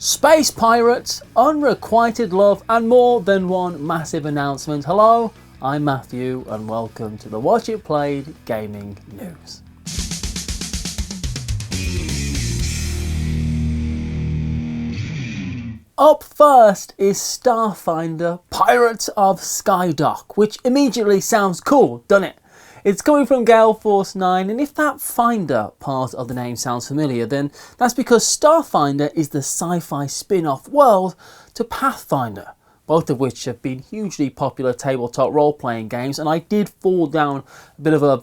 Space pirates, unrequited love, and more than one massive announcement. Hello, I'm Matthew, and welcome to the Watch It Played Gaming News. Up first is Starfinder Pirates of Skydock, which immediately sounds cool, doesn't it? It's coming from Gale Force 9, and if that Finder part of the name sounds familiar, then that's because Starfinder is the sci-fi spin-off world to Pathfinder, both of which have been hugely popular tabletop role-playing games, and I did fall down a bit of a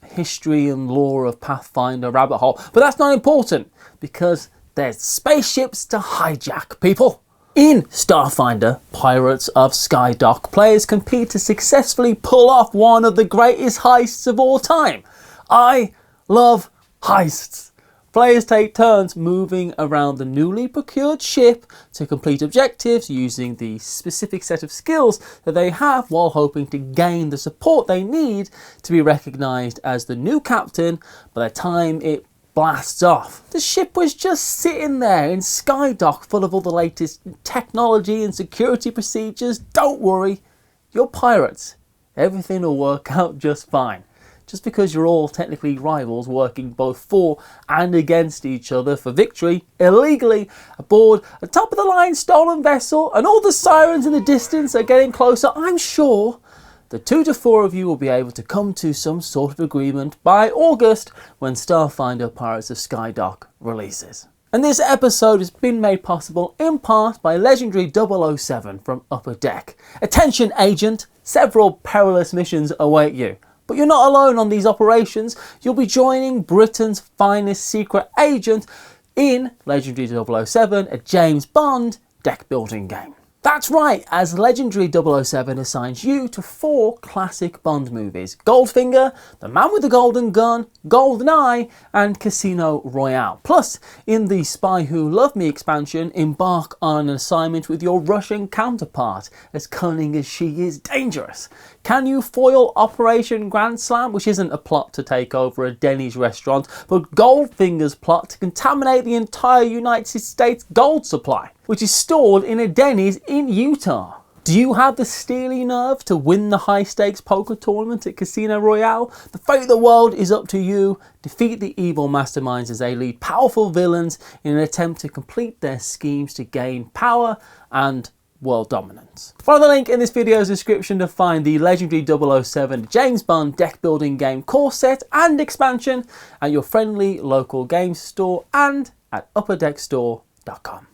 history and lore of Pathfinder rabbit hole, but that's not important, because there's spaceships to hijack, people. In Starfinder Pirates of Skydock, players compete to successfully pull off one of the greatest heists of all time. I love heists. Players take turns moving around the newly procured ship to complete objectives using the specific set of skills that they have, while hoping to gain the support they need to be recognised as the new captain by the time it blasts off. The ship was just sitting there in Skydock, full of all the latest technology and security procedures. Don't worry, you're pirates. Everything will work out just fine. Just because you're all technically rivals working both for and against each other for victory, illegally, aboard a top-of-the-line stolen vessel, and all the sirens in the distance are getting closer, I'm sure the 2 to 4 of you will be able to come to some sort of agreement by August when Starfinder Pirates of Skydock releases. And this episode has been made possible in part by legendary 007 from Upper Deck. Attention agent, several perilous missions await you. But you're not alone on these operations. You'll be joining Britain's finest secret agent in legendary 007, a James Bond deck building game. That's right, as legendary 007 assigns you to 4 classic Bond movies: Goldfinger, The Man with the Golden Gun, GoldenEye, and Casino Royale. Plus, in the Spy Who Loved Me expansion, embark on an assignment with your Russian counterpart, as cunning as she is dangerous. Can you foil Operation Grand Slam, which isn't a plot to take over a Denny's restaurant, but Goldfinger's plot to contaminate the entire United States gold supply, which is stored in a Denny's in Utah? Do you have the steely nerve to win the high-stakes poker tournament at Casino Royale? The fate of the world is up to you. Defeat the evil masterminds as they lead powerful villains in an attempt to complete their schemes to gain power and world dominance. Follow the link in this video's description to find the legendary 007 James Bond deck building game core set and expansion at your friendly local game store and at upperdeckstore.com.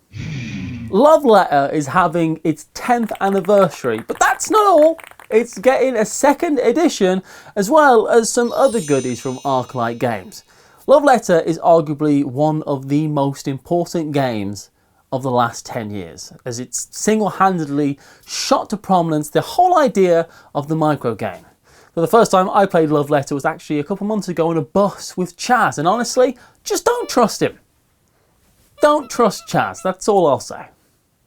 Love Letter is having its 10th anniversary, but that's not all. It's getting a 2nd edition as well as some other goodies from Arclight Games. Love Letter is arguably one of the most important games of the last 10 years, as it's single-handedly shot to prominence the whole idea of the micro game. For the first time I played Love Letter was actually a couple months ago on a bus with Chaz, and honestly, just don't trust him. Don't trust Chaz, that's all I'll say.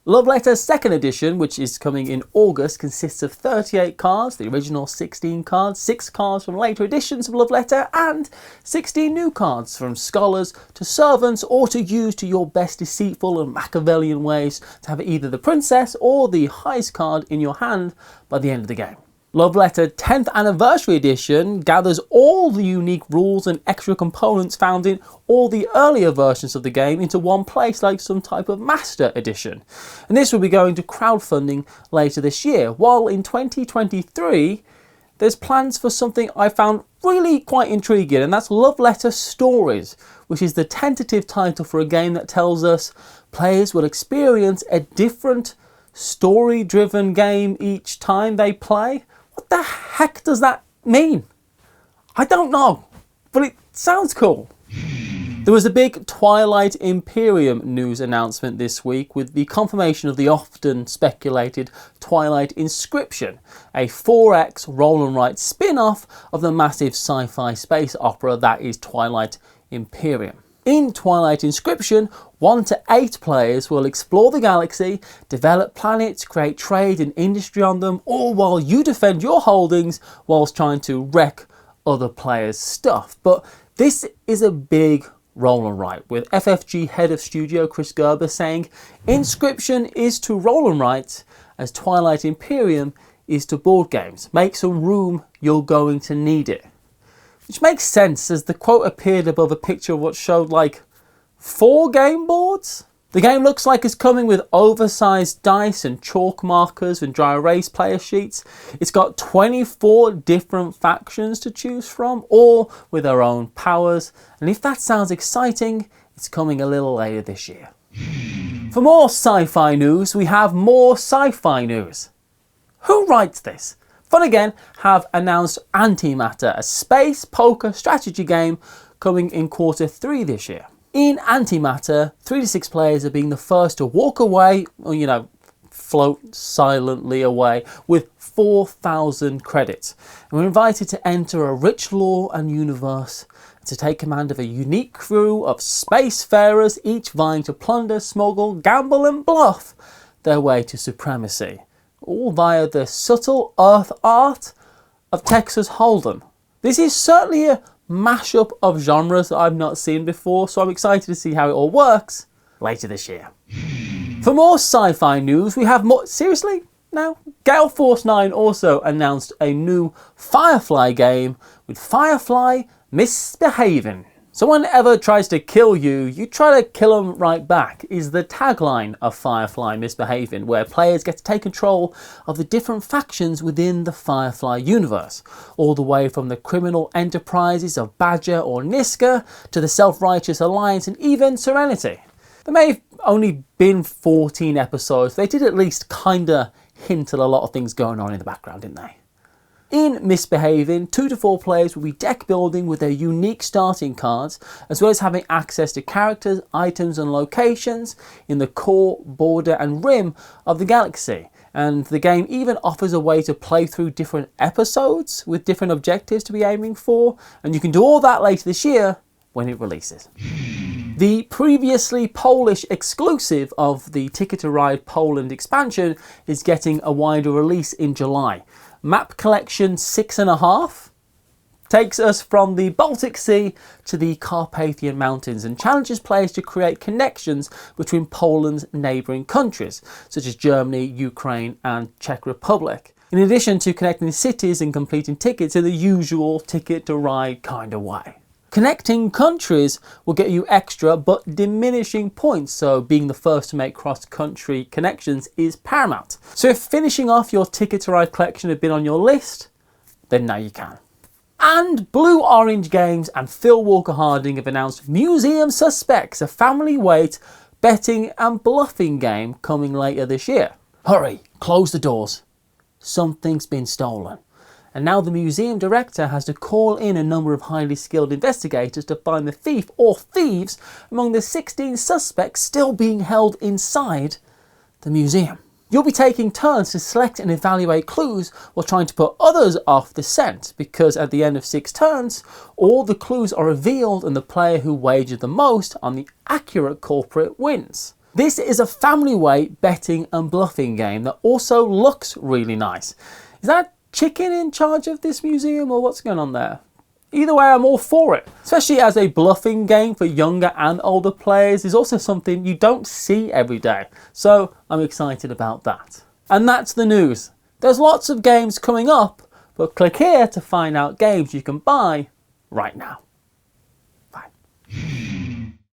Love Letter 2nd edition, which is coming in August, consists of 38 cards, the original 16 cards, 6 cards from later editions of Love Letter, and 16 new cards from scholars to servants, or to use to your best deceitful and Machiavellian ways to have either the princess or the highest card in your hand by the end of the game. Love Letter 10th Anniversary Edition gathers all the unique rules and extra components found in all the earlier versions of the game into one place, like some type of Master Edition. And this will be going to crowdfunding later this year, while in 2023 there's plans for something I found really quite intriguing, and that's Love Letter Stories, which is the tentative title for a game that tells us players will experience a different story-driven game each time they play. What the heck does that mean? I don't know, but it sounds cool. There was a big Twilight Imperium news announcement this week with the confirmation of the often speculated Twilight Inscription, a 4X roll and write spin-off of the massive sci-fi space opera that is Twilight Imperium. In Twilight Inscription, 1 to 8 players will explore the galaxy, develop planets, create trade and industry on them, all while you defend your holdings whilst trying to wreck other players' stuff. But this is a big roll and write, with FFG head of studio Chris Gerber saying, Inscription is to roll and write as Twilight Imperium is to board games. Make some room, you're going to need it. Which makes sense, as the quote appeared above a picture of what showed like 4 game boards. The game looks like it's coming with oversized dice and chalk markers and dry erase player sheets. It's got 24 different factions to choose from, all with their own powers. And if that sounds exciting, it's coming a little later this year. For more sci-fi news, we have more sci-fi news. Who writes this? Fun Again have announced Antematter, a space poker strategy game coming in Q3 this year. In Antematter, 3 to 6 players are being the first to walk away, or float silently away, with 4,000 credits. And we're invited to enter a rich lore and universe, and to take command of a unique crew of spacefarers, each vying to plunder, smuggle, gamble and bluff their way to supremacy. All via the subtle earth art of Texas Hold'em. This is certainly a mashup of genres that I've not seen before, so I'm excited to see how it all works later this year. For more sci-fi news, we have more... Seriously? No? Gale Force 9 also announced a new Firefly game with Firefly Misbehavin. Someone ever tries to kill you, you try to kill them right back, is the tagline of Firefly Misbehavin, where players get to take control of the different factions within the Firefly universe, all the way from the criminal enterprises of Badger or Niska to the self-righteous Alliance and even Serenity. There may have only been 14 episodes, they did at least kinda hint at a lot of things going on in the background, didn't they? In Misbehavin, 2 to 4 players will be deck building with their unique starting cards, as well as having access to characters, items and locations in the core, border and rim of the galaxy. And the game even offers a way to play through different episodes with different objectives to be aiming for, and you can do all that later this year when it releases. The previously Polish exclusive of the Ticket to Ride Poland expansion is getting a wider release in July. Map Collection 6.5 takes us from the Baltic Sea to the Carpathian Mountains and challenges players to create connections between Poland's neighbouring countries, such as Germany, Ukraine and Czech Republic, in addition to connecting cities and completing tickets in the usual Ticket to Ride kind of way. Connecting countries will get you extra but diminishing points, so being the first to make cross-country connections is paramount. So if finishing off your Ticket to Ride collection had been on your list, then now you can. And Blue Orange Games and Phil Walker Harding have announced Museum Suspects, a family-weight betting and bluffing game coming later this year. Hurry, close the doors. Something's been stolen. And now the museum director has to call in a number of highly skilled investigators to find the thief or thieves among the 16 suspects still being held inside the museum. You'll be taking turns to select and evaluate clues while trying to put others off the scent, because at the end of 6 turns, all the clues are revealed and the player who wagered the most on the accurate culprit wins. This is a family-weight betting and bluffing game that also looks really nice. Is that chicken in charge of this museum, or what's going on there? Either way, I'm all for it. Especially as a bluffing game for younger and older players is also something you don't see every day. So I'm excited about that. And that's the news. There's lots of games coming up, but click here to find out games you can buy right now. Bye.